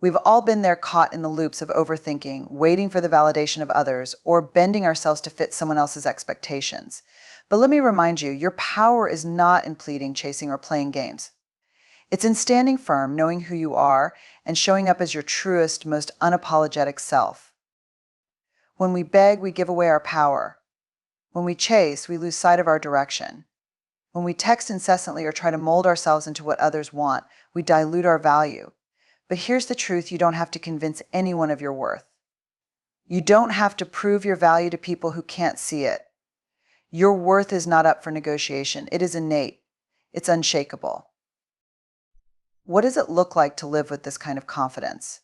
We've all been there, caught in the loops of overthinking, waiting for the validation of others, or bending ourselves to fit someone else's expectations. But let me remind you, your power is not in pleading, chasing, or playing games. It's in standing firm, knowing who you are, and showing up as your truest, most unapologetic self. When we beg, we give away our power. When we chase, we lose sight of our direction. When we text incessantly or try to mold ourselves into what others want, we dilute our value. But here's the truth: you don't have to convince anyone of your worth. You don't have to prove your value to people who can't see it. Your worth is not up for negotiation. It is innate. It's unshakable. What does it look like to live with this kind of confidence?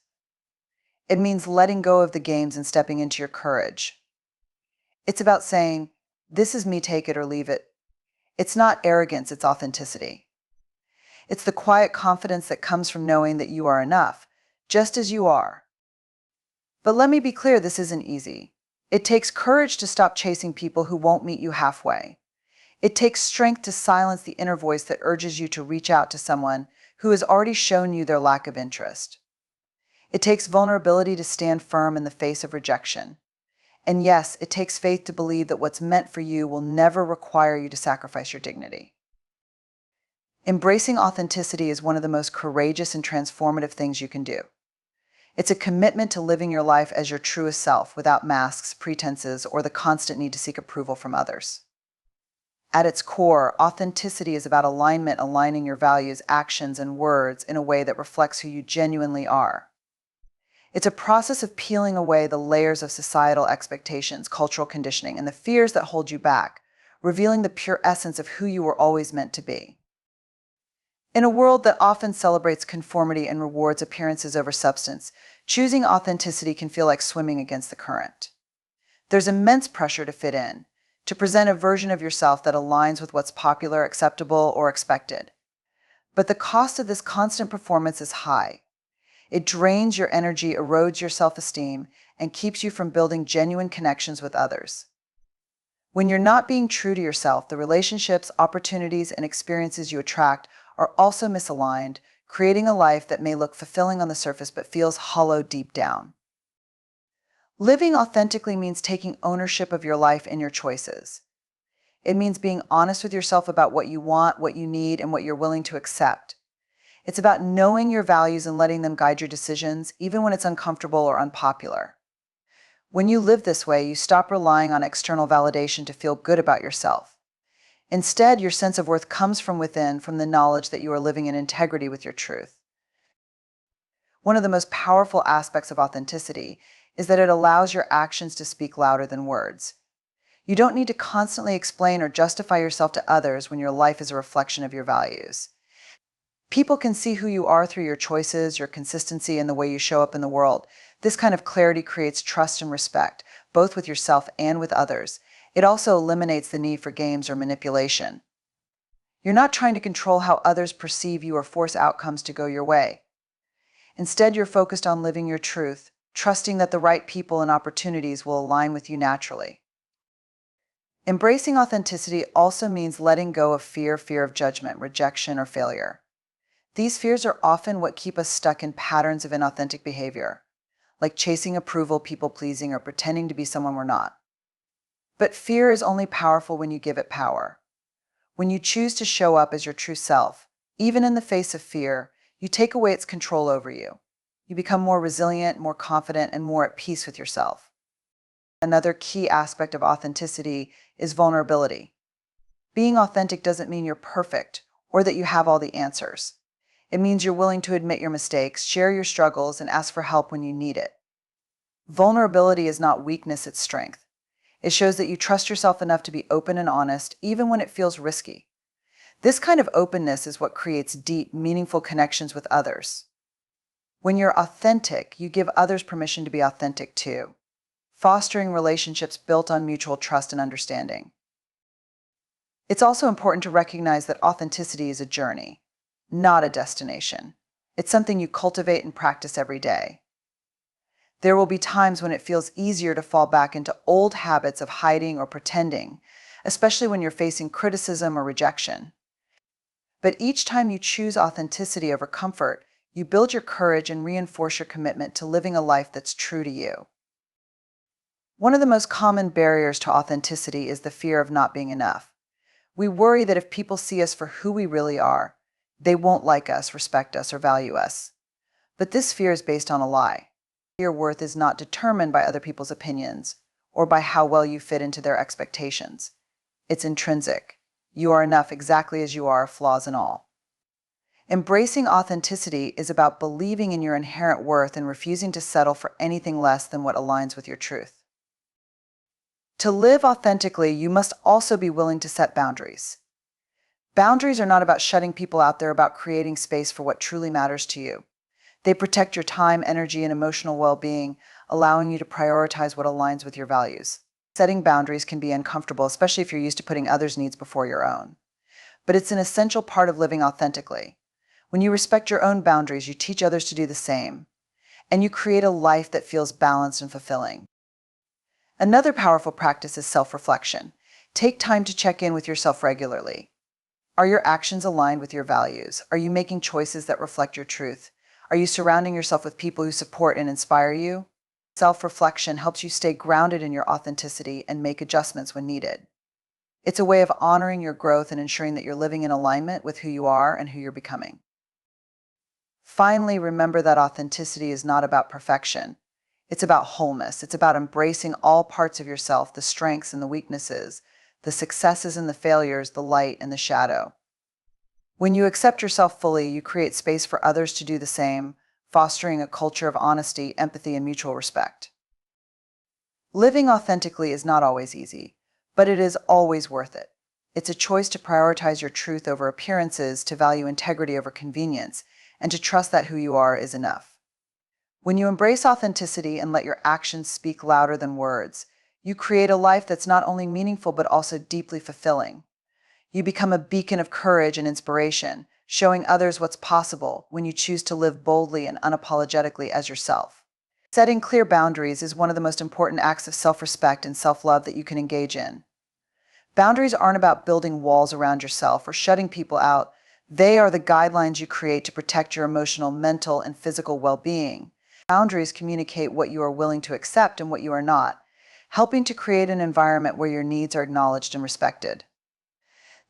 It means letting go of the games and stepping into your courage. It's about saying, "This is me, take it or leave it." It's not arrogance, it's authenticity. It's the quiet confidence that comes from knowing that you are enough, just as you are. But let me be clear, this isn't easy. It takes courage to stop chasing people who won't meet you halfway. It takes strength to silence the inner voice that urges you to reach out to someone who has already shown you their lack of interest. It takes vulnerability to stand firm in the face of rejection. And yes, it takes faith to believe that what's meant for you will never require you to sacrifice your dignity. Embracing authenticity is one of the most courageous and transformative things you can do. It's a commitment to living your life as your truest self, without masks, pretenses, or the constant need to seek approval from others. At its core, authenticity is about alignment, aligning your values, actions, and words in a way that reflects who you genuinely are. It's a process of peeling away the layers of societal expectations, cultural conditioning, and the fears that hold you back, revealing the pure essence of who you were always meant to be. In a world that often celebrates conformity and rewards appearances over substance, choosing authenticity can feel like swimming against the current. There's immense pressure to fit in, to present a version of yourself that aligns with what's popular, acceptable, or expected. But the cost of this constant performance is high. It drains your energy, erodes your self-esteem, and keeps you from building genuine connections with others. When you're not being true to yourself, the relationships, opportunities, and experiences you attract are also misaligned, creating a life that may look fulfilling on the surface but feels hollow deep down. Living authentically means taking ownership of your life and your choices. It means being honest with yourself about what you want, what you need, and what you're willing to accept. It's about knowing your values and letting them guide your decisions, even when it's uncomfortable or unpopular. When you live this way, you stop relying on external validation to feel good about yourself. Instead, your sense of worth comes from within, from the knowledge that you are living in integrity with your truth. One of the most powerful aspects of authenticity is that it allows your actions to speak louder than words. You don't need to constantly explain or justify yourself to others when your life is a reflection of your values. People can see who you are through your choices, your consistency, and the way you show up in the world. This kind of clarity creates trust and respect, both with yourself and with others. It also eliminates the need for games or manipulation. You're not trying to control how others perceive you or force outcomes to go your way. Instead, you're focused on living your truth, trusting that the right people and opportunities will align with you naturally. Embracing authenticity also means letting go of fear of judgment, rejection, or failure. These fears are often what keep us stuck in patterns of inauthentic behavior, like chasing approval, people-pleasing, or pretending to be someone we're not. But fear is only powerful when you give it power. When you choose to show up as your true self, even in the face of fear, you take away its control over you. You become more resilient, more confident, and more at peace with yourself. Another key aspect of authenticity is vulnerability. Being authentic doesn't mean you're perfect or that you have all the answers. It means you're willing to admit your mistakes, share your struggles, and ask for help when you need it. Vulnerability is not weakness, it's strength. It shows that you trust yourself enough to be open and honest, even when it feels risky. This kind of openness is what creates deep, meaningful connections with others. When you're authentic, you give others permission to be authentic too, fostering relationships built on mutual trust and understanding. It's also important to recognize that authenticity is a journey, not a destination. It's something you cultivate and practice every day. There will be times when it feels easier to fall back into old habits of hiding or pretending, especially when you're facing criticism or rejection. But each time you choose authenticity over comfort, You build your courage and reinforce your commitment to living a life that's true to you. One of the most common barriers to authenticity is the fear of not being enough. We worry that if people see us for who we really are, they won't like us, respect us, or value us. But this fear is based on a lie. Your worth is not determined by other people's opinions or by how well you fit into their expectations. It's intrinsic. You are enough exactly as you are, flaws and all. Embracing authenticity is about believing in your inherent worth and refusing to settle for anything less than what aligns with your truth. To live authentically, you must also be willing to set boundaries. Boundaries are not about shutting people out, they're about creating space for what truly matters to you. They protect your time, energy, and emotional well-being, allowing you to prioritize what aligns with your values. Setting boundaries can be uncomfortable, especially if you're used to putting others' needs before your own. But it's an essential part of living authentically. When you respect your own boundaries, you teach others to do the same, and you create a life that feels balanced and fulfilling. Another powerful practice is self-reflection. Take time to check in with yourself regularly. Are your actions aligned with your values? Are you making choices that reflect your truth? Are you surrounding yourself with people who support and inspire you? Self-reflection helps you stay grounded in your authenticity and make adjustments when needed. It's a way of honoring your growth and ensuring that you're living in alignment with who you are and who you're becoming. Finally, remember that authenticity is not about perfection. It's about wholeness. It's about embracing all parts of yourself, the strengths and the weaknesses, the successes and the failures, the light and the shadow. When you accept yourself fully, you create space for others to do the same, fostering a culture of honesty, empathy, and mutual respect. Living authentically is not always easy, but it is always worth it. It's a choice to prioritize your truth over appearances, to value integrity over convenience, and to trust that who you are is enough. When you embrace authenticity and let your actions speak louder than words, you create a life that's not only meaningful but also deeply fulfilling. You become a beacon of courage and inspiration, showing others what's possible when you choose to live boldly and unapologetically as yourself. Setting clear boundaries is one of the most important acts of self-respect and self-love that you can engage in. Boundaries aren't about building walls around yourself or shutting people out. They are the guidelines you create to protect your emotional, mental, and physical well-being. Boundaries communicate what you are willing to accept and what you are not, helping to create an environment where your needs are acknowledged and respected.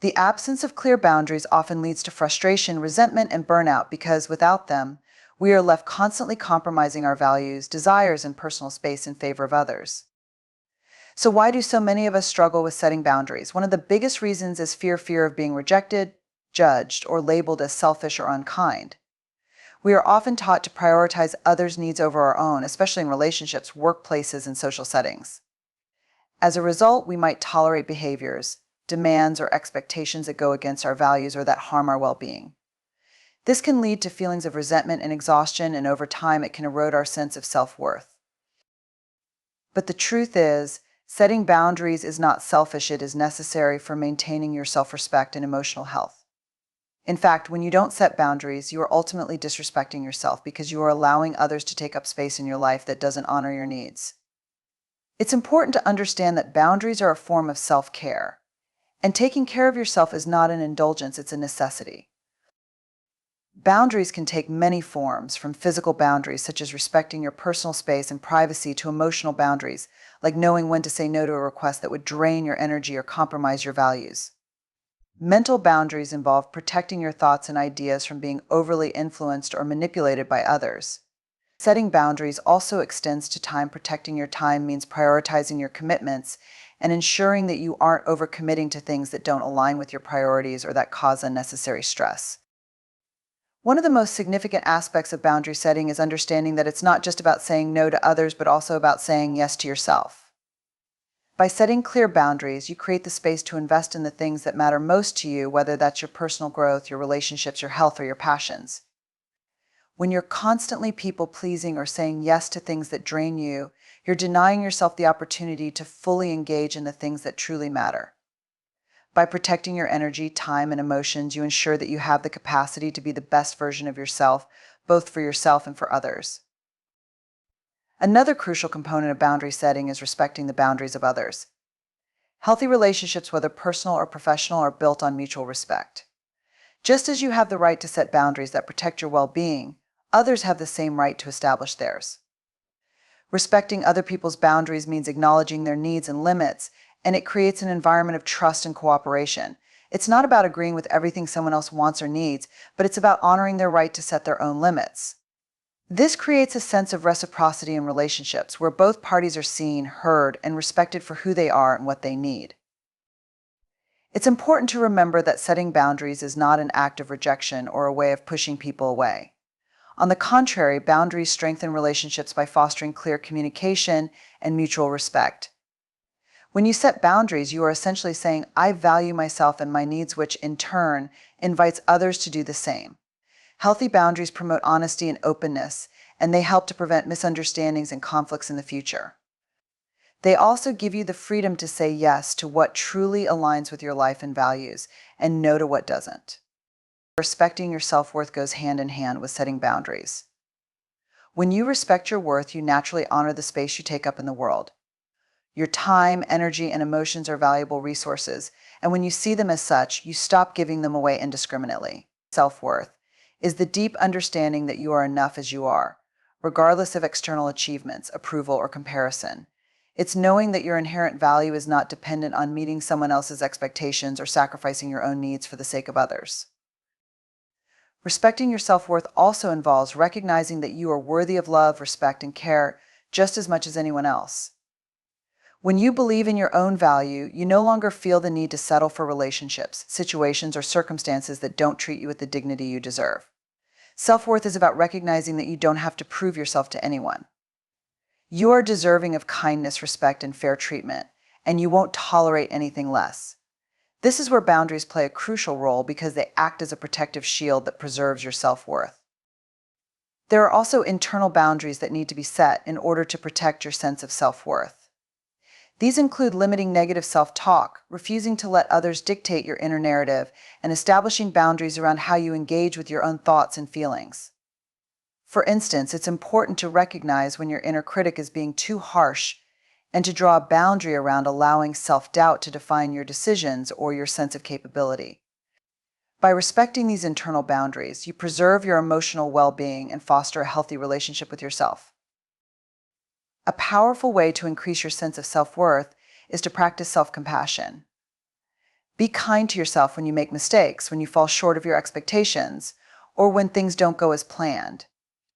The absence of clear boundaries often leads to frustration, resentment, and burnout because without them, we are left constantly compromising our values, desires, and personal space in favor of others. So why do so many of us struggle with setting boundaries? One of the biggest reasons is fear of being rejected, judged, or labeled as selfish or unkind. We are often taught to prioritize others' needs over our own, especially in relationships, workplaces, and social settings. As a result, we might tolerate behaviors, demands, or expectations that go against our values or that harm our well-being. This can lead to feelings of resentment and exhaustion, and over time it can erode our sense of self-worth. But the truth is, setting boundaries is not selfish, it is necessary for maintaining your self-respect and emotional health. In fact, when you don't set boundaries, you are ultimately disrespecting yourself because you are allowing others to take up space in your life that doesn't honor your needs. It's important to understand that boundaries are a form of self-care, and taking care of yourself is not an indulgence, it's a necessity. Boundaries can take many forms, from physical boundaries, such as respecting your personal space and privacy, to emotional boundaries, like knowing when to say no to a request that would drain your energy or compromise your values. Mental boundaries involve protecting your thoughts and ideas from being overly influenced or manipulated by others. Setting boundaries also extends to time. Protecting your time means prioritizing your commitments and ensuring that you aren't overcommitting to things that don't align with your priorities or that cause unnecessary stress. One of the most significant aspects of boundary setting is understanding that it's not just about saying no to others, but also about saying yes to yourself. By setting clear boundaries, you create the space to invest in the things that matter most to you, whether that's your personal growth, your relationships, your health, or your passions. When you're constantly people-pleasing or saying yes to things that drain you, you're denying yourself the opportunity to fully engage in the things that truly matter. By protecting your energy, time, and emotions, you ensure that you have the capacity to be the best version of yourself, both for yourself and for others. Another crucial component of boundary setting is respecting the boundaries of others. Healthy relationships, whether personal or professional, are built on mutual respect. Just as you have the right to set boundaries that protect your well-being, others have the same right to establish theirs. Respecting other people's boundaries means acknowledging their needs and limits, and it creates an environment of trust and cooperation. It's not about agreeing with everything someone else wants or needs, but it's about honoring their right to set their own limits. This creates a sense of reciprocity in relationships where both parties are seen, heard, and respected for who they are and what they need. It's important to remember that setting boundaries is not an act of rejection or a way of pushing people away. On the contrary, boundaries strengthen relationships by fostering clear communication and mutual respect. When you set boundaries, you are essentially saying, I value myself and my needs, which in turn invites others to do the same. Healthy boundaries promote honesty and openness, and they help to prevent misunderstandings and conflicts in the future. They also give you the freedom to say yes to what truly aligns with your life and values, and no to what doesn't. Respecting your self-worth goes hand in hand with setting boundaries. When you respect your worth, you naturally honor the space you take up in the world. Your time, energy, and emotions are valuable resources, and when you see them as such, you stop giving them away indiscriminately. Self-worth is the deep understanding that you are enough as you are, regardless of external achievements, approval, or comparison. It's knowing that your inherent value is not dependent on meeting someone else's expectations or sacrificing your own needs for the sake of others. Respecting your self-worth also involves recognizing that you are worthy of love, respect, and care just as much as anyone else. When you believe in your own value, you no longer feel the need to settle for relationships, situations, or circumstances that don't treat you with the dignity you deserve. Self-worth is about recognizing that you don't have to prove yourself to anyone. You are deserving of kindness, respect, and fair treatment, and you won't tolerate anything less. This is where boundaries play a crucial role because they act as a protective shield that preserves your self-worth. There are also internal boundaries that need to be set in order to protect your sense of self-worth. These include limiting negative self-talk, refusing to let others dictate your inner narrative, and establishing boundaries around how you engage with your own thoughts and feelings. For instance, it's important to recognize when your inner critic is being too harsh and to draw a boundary around allowing self-doubt to define your decisions or your sense of capability. By respecting these internal boundaries, you preserve your emotional well-being and foster a healthy relationship with yourself. A powerful way to increase your sense of self-worth is to practice self-compassion. Be kind to yourself when you make mistakes, when you fall short of your expectations, or when things don't go as planned.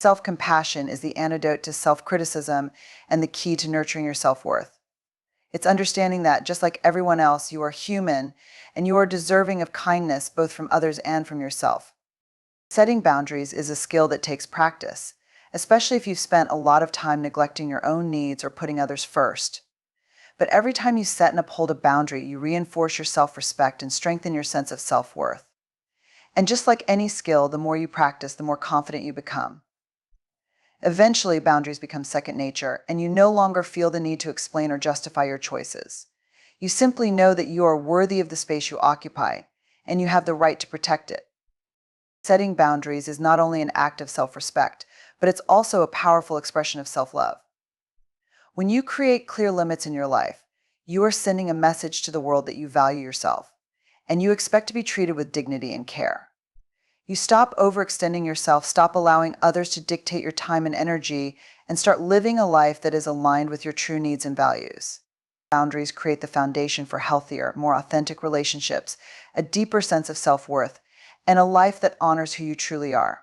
Self-compassion is the antidote to self-criticism and the key to nurturing your self-worth. It's understanding that, just like everyone else, you are human and you are deserving of kindness both from others and from yourself. Setting boundaries is a skill that takes practice, especially if you've spent a lot of time neglecting your own needs or putting others first. But every time you set and uphold a boundary, you reinforce your self-respect and strengthen your sense of self-worth. And just like any skill, the more you practice, the more confident you become. Eventually, boundaries become second nature, and you no longer feel the need to explain or justify your choices. You simply know that you are worthy of the space you occupy, and you have the right to protect it. Setting boundaries is not only an act of self-respect, but it's also a powerful expression of self-love. When you create clear limits in your life, you are sending a message to the world that you value yourself, and you expect to be treated with dignity and care. You stop overextending yourself, stop allowing others to dictate your time and energy, and start living a life that is aligned with your true needs and values. Boundaries create the foundation for healthier, more authentic relationships, a deeper sense of self-worth, and a life that honors who you truly are.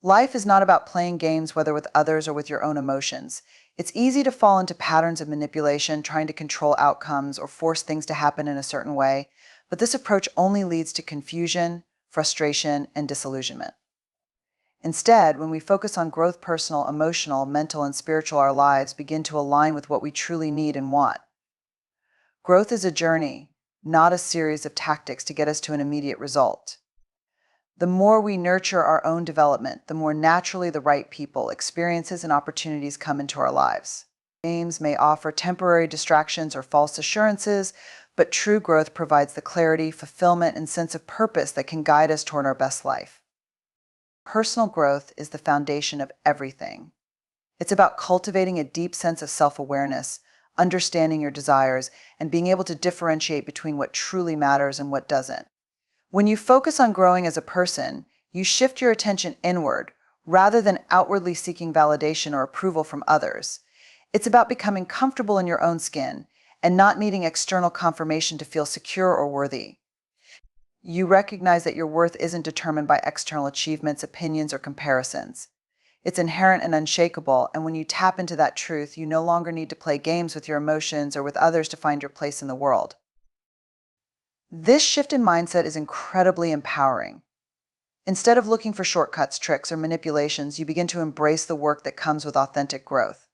Life is not about playing games, whether with others or with your own emotions. It's easy to fall into patterns of manipulation, trying to control outcomes or force things to happen in a certain way, but this approach only leads to confusion, frustration, and disillusionment. Instead, when we focus on growth, personal, emotional, mental, and spiritual, our lives begin to align with what we truly need and want. Growth is a journey, not a series of tactics to get us to an immediate result. The more we nurture our own development, the more naturally the right people, experiences, and opportunities come into our lives. Games may offer temporary distractions or false assurances, but true growth provides the clarity, fulfillment, and sense of purpose that can guide us toward our best life. Personal growth is the foundation of everything. It's about cultivating a deep sense of self-awareness, understanding your desires, and being able to differentiate between what truly matters and what doesn't. When you focus on growing as a person, you shift your attention inward, rather than outwardly seeking validation or approval from others. It's about becoming comfortable in your own skin and not needing external confirmation to feel secure or worthy. You recognize that your worth isn't determined by external achievements, opinions, or comparisons. It's inherent and unshakable, and when you tap into that truth, you no longer need to play games with your emotions or with others to find your place in the world. This shift in mindset is incredibly empowering. Instead of looking for shortcuts, tricks, or manipulations, you begin to embrace the work that comes with authentic growth.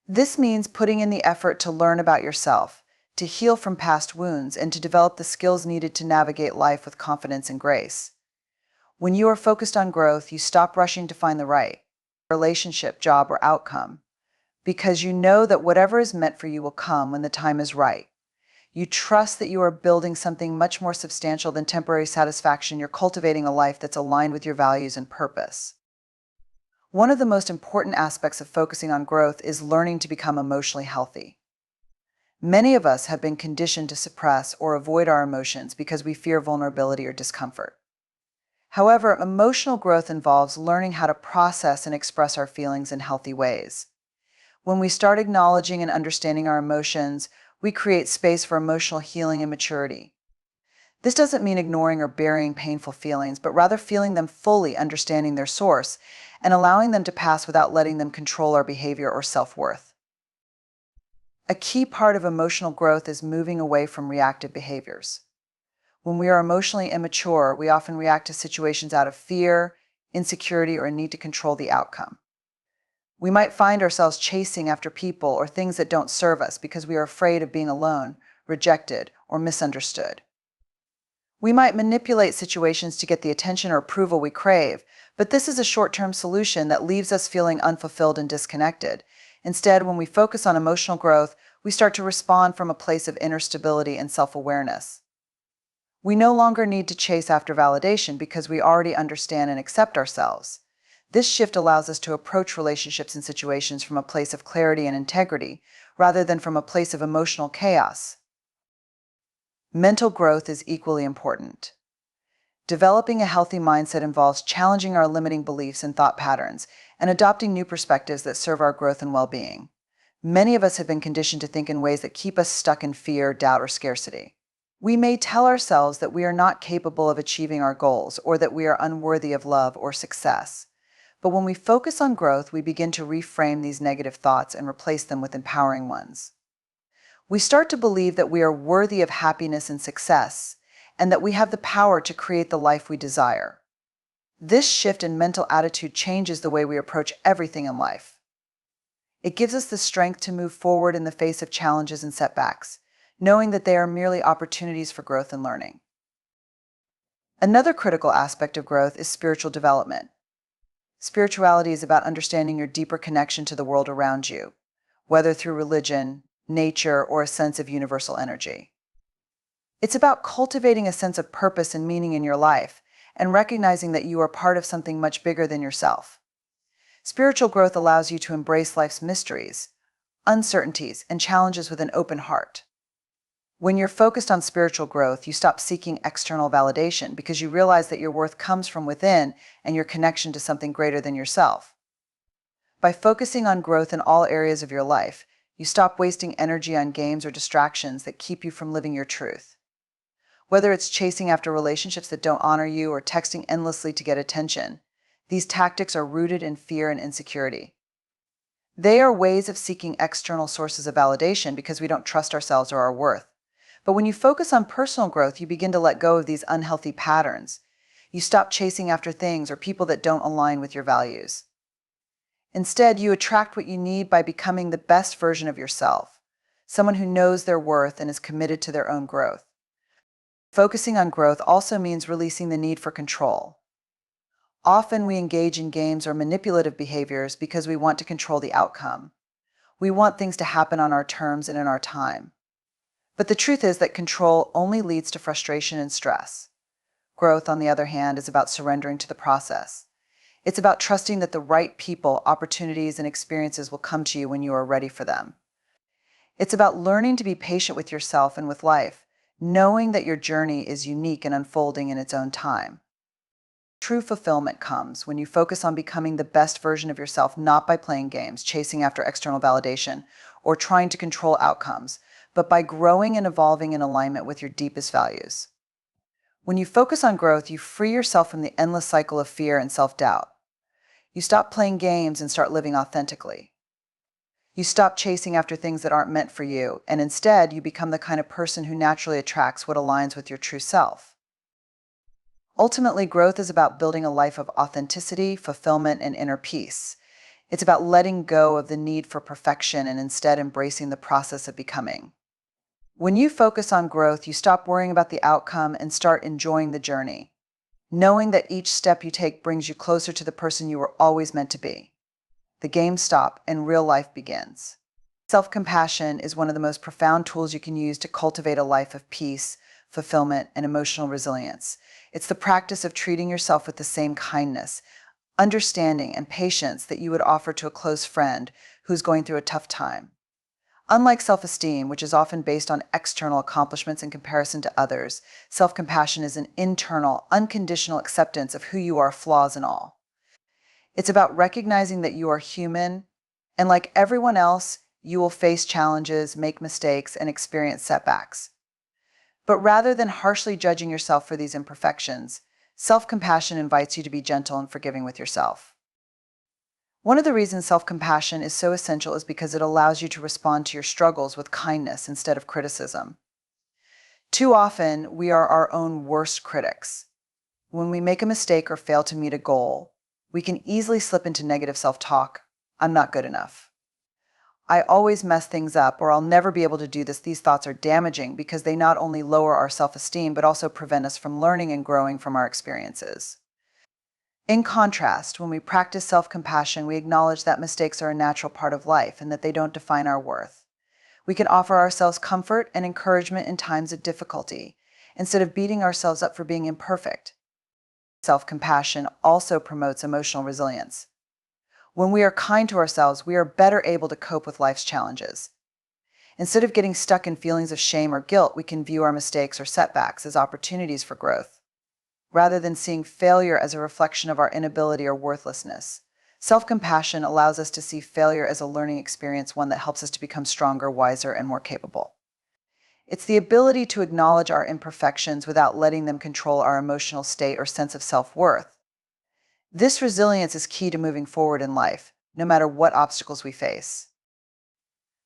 This means putting in the effort to learn about yourself, to heal from past wounds, and to develop the skills needed to navigate life with confidence and grace. When you are focused on growth, you stop rushing to find the right relationship, job, or outcome, because you know that whatever is meant for you will come when the time is right. You trust that you are building something much more substantial than temporary satisfaction. You're cultivating a life that's aligned with your values and purpose. One of the most important aspects of focusing on growth is learning to become emotionally healthy. Many of us have been conditioned to suppress or avoid our emotions because we fear vulnerability or discomfort. However, emotional growth involves learning how to process and express our feelings in healthy ways. When we start acknowledging and understanding our emotions, we create space for emotional healing and maturity. This doesn't mean ignoring or burying painful feelings, but rather feeling them fully, understanding their source, and allowing them to pass without letting them control our behavior or self-worth. A key part of emotional growth is moving away from reactive behaviors. When we are emotionally immature, we often react to situations out of fear, insecurity, or a need to control the outcome. We might find ourselves chasing after people or things that don't serve us because we are afraid of being alone, rejected, or misunderstood. We might manipulate situations to get the attention or approval we crave, but this is a short-term solution that leaves us feeling unfulfilled and disconnected. Instead, when we focus on emotional growth, we start to respond from a place of inner stability and self-awareness. We no longer need to chase after validation because we already understand and accept ourselves. This shift allows us to approach relationships and situations from a place of clarity and integrity, rather than from a place of emotional chaos. Mental growth is equally important. Developing a healthy mindset involves challenging our limiting beliefs and thought patterns and adopting new perspectives that serve our growth and well-being. Many of us have been conditioned to think in ways that keep us stuck in fear, doubt, or scarcity. We may tell ourselves that we are not capable of achieving our goals or that we are unworthy of love or success. But when we focus on growth, we begin to reframe these negative thoughts and replace them with empowering ones. We start to believe that we are worthy of happiness and success, and that we have the power to create the life we desire. This shift in mental attitude changes the way we approach everything in life. It gives us the strength to move forward in the face of challenges and setbacks, knowing that they are merely opportunities for growth and learning. Another critical aspect of growth is spiritual development. Spirituality is about understanding your deeper connection to the world around you, whether through religion, nature, or a sense of universal energy. It's about cultivating a sense of purpose and meaning in your life and recognizing that you are part of something much bigger than yourself. Spiritual growth allows you to embrace life's mysteries, uncertainties, and challenges with an open heart. When you're focused on spiritual growth, you stop seeking external validation because you realize that your worth comes from within and your connection to something greater than yourself. By focusing on growth in all areas of your life, you stop wasting energy on games or distractions that keep you from living your truth. Whether it's chasing after relationships that don't honor you or texting endlessly to get attention, these tactics are rooted in fear and insecurity. They are ways of seeking external sources of validation because we don't trust ourselves or our worth. But when you focus on personal growth, you begin to let go of these unhealthy patterns. You stop chasing after things or people that don't align with your values. Instead, you attract what you need by becoming the best version of yourself, someone who knows their worth and is committed to their own growth. Focusing on growth also means releasing the need for control. Often we engage in games or manipulative behaviors because we want to control the outcome. We want things to happen on our terms and in our time. But the truth is that control only leads to frustration and stress. Growth, on the other hand, is about surrendering to the process. It's about trusting that the right people, opportunities, and experiences will come to you when you are ready for them. It's about learning to be patient with yourself and with life, knowing that your journey is unique and unfolding in its own time. True fulfillment comes when you focus on becoming the best version of yourself, not by playing games, chasing after external validation, or trying to control outcomes, but by growing and evolving in alignment with your deepest values. When you focus on growth, you free yourself from the endless cycle of fear and self-doubt. You stop playing games and start living authentically. You stop chasing after things that aren't meant for you, and instead, you become the kind of person who naturally attracts what aligns with your true self. Ultimately, growth is about building a life of authenticity, fulfillment, and inner peace. It's about letting go of the need for perfection and instead embracing the process of becoming. When you focus on growth, you stop worrying about the outcome and start enjoying the journey, knowing that each step you take brings you closer to the person you were always meant to be. The games stop and real life begins. Self-compassion is one of the most profound tools you can use to cultivate a life of peace, fulfillment, and emotional resilience. It's the practice of treating yourself with the same kindness, understanding, and patience that you would offer to a close friend who's going through a tough time. Unlike self-esteem, which is often based on external accomplishments in comparison to others, self-compassion is an internal, unconditional acceptance of who you are, flaws and all. It's about recognizing that you are human, and like everyone else, you will face challenges, make mistakes, and experience setbacks. But rather than harshly judging yourself for these imperfections, self-compassion invites you to be gentle and forgiving with yourself. One of the reasons self-compassion is so essential is because it allows you to respond to your struggles with kindness instead of criticism. Too often, we are our own worst critics. When we make a mistake or fail to meet a goal, we can easily slip into negative self-talk. I'm not good enough. I always mess things up, or I'll never be able to do this. These thoughts are damaging because they not only lower our self-esteem, but also prevent us from learning and growing from our experiences. In contrast, when we practice self-compassion, we acknowledge that mistakes are a natural part of life and that they don't define our worth. We can offer ourselves comfort and encouragement in times of difficulty, instead of beating ourselves up for being imperfect. Self-compassion also promotes emotional resilience. When we are kind to ourselves, we are better able to cope with life's challenges. Instead of getting stuck in feelings of shame or guilt, we can view our mistakes or setbacks as opportunities for growth, rather than seeing failure as a reflection of our inability or worthlessness. Self-compassion allows us to see failure as a learning experience, one that helps us to become stronger, wiser, and more capable. It's the ability to acknowledge our imperfections without letting them control our emotional state or sense of self-worth. This resilience is key to moving forward in life, no matter what obstacles we face.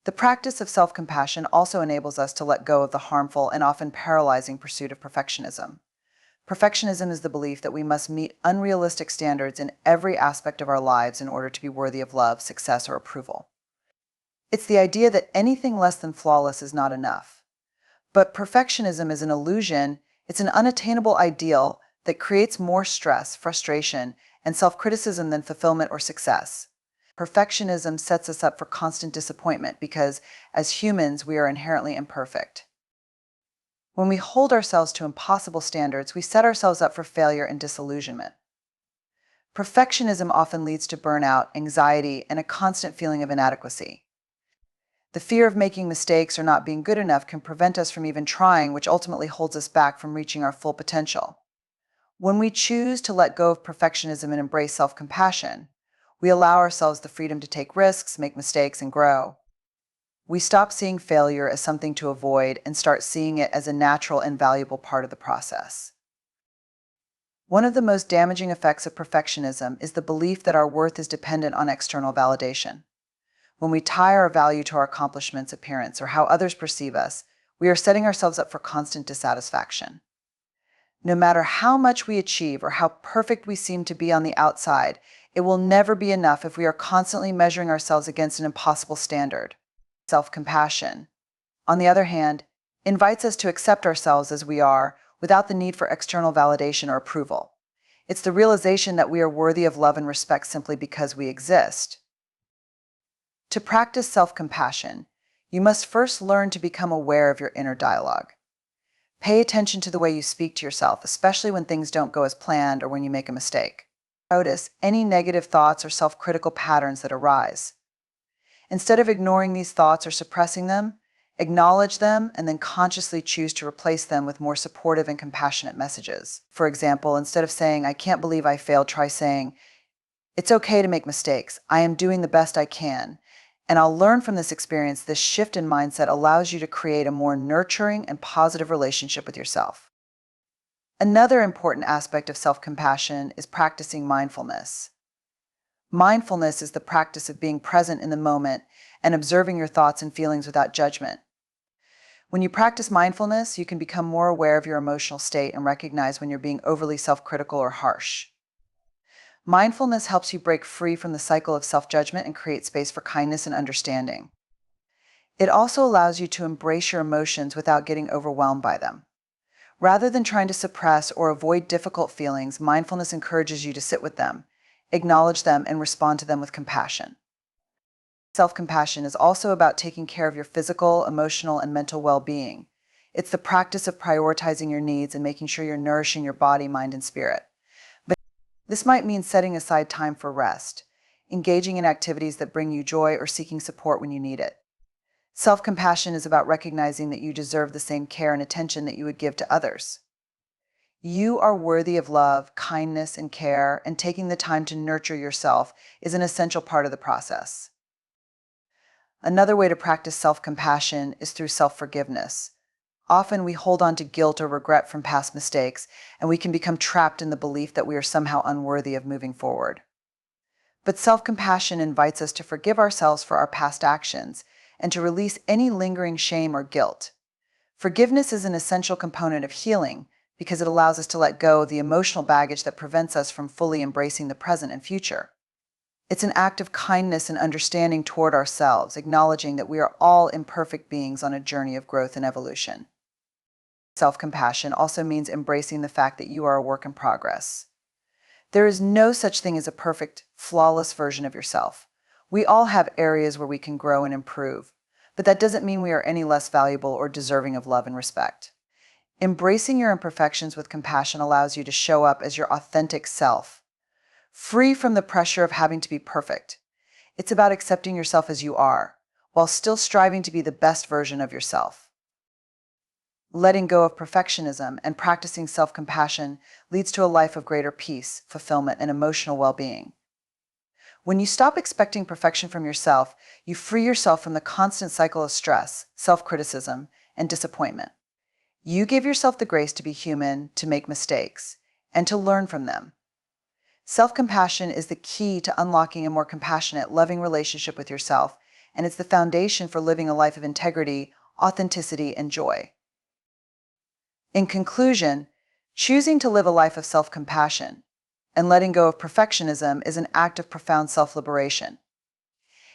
The practice of self-compassion also enables us to let go of the harmful and often paralyzing pursuit of perfectionism. Perfectionism is the belief that we must meet unrealistic standards in every aspect of our lives in order to be worthy of love, success, or approval. It's the idea that anything less than flawless is not enough. But perfectionism is an illusion. It's an unattainable ideal that creates more stress, frustration, and self-criticism than fulfillment or success. Perfectionism sets us up for constant disappointment because, as humans, we are inherently imperfect. When we hold ourselves to impossible standards, we set ourselves up for failure and disillusionment. Perfectionism often leads to burnout, anxiety, and a constant feeling of inadequacy. The fear of making mistakes or not being good enough can prevent us from even trying, which ultimately holds us back from reaching our full potential. When we choose to let go of perfectionism and embrace self-compassion, we allow ourselves the freedom to take risks, make mistakes, and grow. We stop seeing failure as something to avoid and start seeing it as a natural and valuable part of the process. One of the most damaging effects of perfectionism is the belief that our worth is dependent on external validation. When we tie our value to our accomplishments, appearance, or how others perceive us, we are setting ourselves up for constant dissatisfaction. No matter how much we achieve or how perfect we seem to be on the outside, it will never be enough if we are constantly measuring ourselves against an impossible standard. Self-compassion, on the other hand, invites us to accept ourselves as we are without the need for external validation or approval. It's the realization that we are worthy of love and respect simply because we exist. To practice self-compassion, you must first learn to become aware of your inner dialogue. Pay attention to the way you speak to yourself, especially when things don't go as planned or when you make a mistake. Notice any negative thoughts or self-critical patterns that arise. Instead of ignoring these thoughts or suppressing them, Acknowledge them and then consciously choose to replace them with more supportive and compassionate messages. For example, instead of saying, "I can't believe I failed," try saying, "It's okay to make mistakes. I am doing the best I can. And I'll learn from this experience." This shift in mindset allows you to create a more nurturing and positive relationship with yourself. Another important aspect of self-compassion is practicing mindfulness. Mindfulness is the practice of being present in the moment and observing your thoughts and feelings without judgment. When you practice mindfulness, you can become more aware of your emotional state and recognize when you're being overly self-critical or harsh. Mindfulness helps you break free from the cycle of self-judgment and create space for kindness and understanding. It also allows you to embrace your emotions without getting overwhelmed by them. Rather than trying to suppress or avoid difficult feelings, mindfulness encourages you to sit with them, acknowledge them, and respond to them with compassion. Self-compassion is also about taking care of your physical, emotional, and mental well-being. It's the practice of prioritizing your needs and making sure you're nourishing your body, mind, and spirit. But this might mean setting aside time for rest, engaging in activities that bring you joy, or seeking support when you need it. Self-compassion is about recognizing that you deserve the same care and attention that you would give to others. You are worthy of love, kindness, and care, and taking the time to nurture yourself is an essential part of the process. Another way to practice self-compassion is through self-forgiveness. Often we hold on to guilt or regret from past mistakes, and we can become trapped in the belief that we are somehow unworthy of moving forward. But self-compassion invites us to forgive ourselves for our past actions and to release any lingering shame or guilt. Forgiveness is an essential component of healing because it allows us to let go of the emotional baggage that prevents us from fully embracing the present and future. It's an act of kindness and understanding toward ourselves, acknowledging that we are all imperfect beings on a journey of growth and evolution. Self-compassion also means embracing the fact that you are a work in progress. There is no such thing as a perfect, flawless version of yourself. We all have areas where we can grow and improve, but that doesn't mean we are any less valuable or deserving of love and respect. Embracing your imperfections with compassion allows you to show up as your authentic self, free from the pressure of having to be perfect. It's about accepting yourself as you are, while still striving to be the best version of yourself. Letting go of perfectionism and practicing self-compassion leads to a life of greater peace, fulfillment, and emotional well-being. When you stop expecting perfection from yourself, you free yourself from the constant cycle of stress, self-criticism, and disappointment. You give yourself the grace to be human, to make mistakes, and to learn from them. Self-compassion is the key to unlocking a more compassionate, loving relationship with yourself, and it's the foundation for living a life of integrity, authenticity, and joy. In conclusion, choosing to live a life of self-compassion and letting go of perfectionism is an act of profound self-liberation.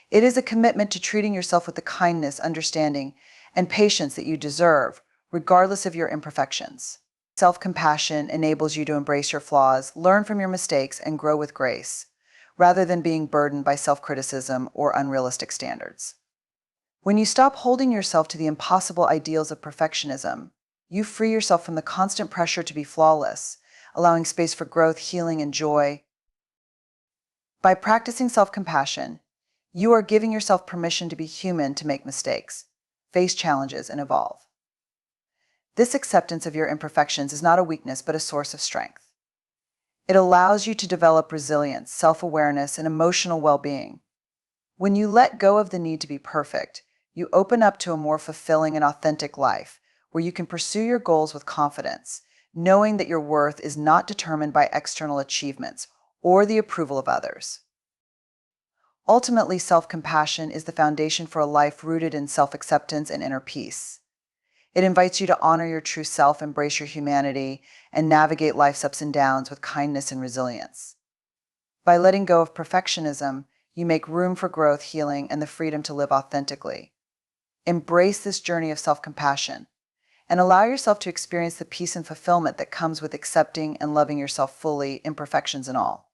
It is a commitment to treating yourself with the kindness, understanding, and patience that you deserve, regardless of your imperfections. Self-compassion enables you to embrace your flaws, learn from your mistakes, and grow with grace, rather than being burdened by self-criticism or unrealistic standards. When you stop holding yourself to the impossible ideals of perfectionism, you free yourself from the constant pressure to be flawless, allowing space for growth, healing, and joy. By practicing self-compassion, you are giving yourself permission to be human, to make mistakes, face challenges, and evolve. This acceptance of your imperfections is not a weakness, but a source of strength. It allows you to develop resilience, self-awareness, and emotional well-being. When you let go of the need to be perfect, you open up to a more fulfilling and authentic life, where you can pursue your goals with confidence, knowing that your worth is not determined by external achievements or the approval of others. Ultimately, self-compassion is the foundation for a life rooted in self-acceptance and inner peace. It invites you to honor your true self, embrace your humanity, and navigate life's ups and downs with kindness and resilience. By letting go of perfectionism, you make room for growth, healing, and the freedom to live authentically. Embrace this journey of self-compassion and allow yourself to experience the peace and fulfillment that comes with accepting and loving yourself fully, imperfections and all.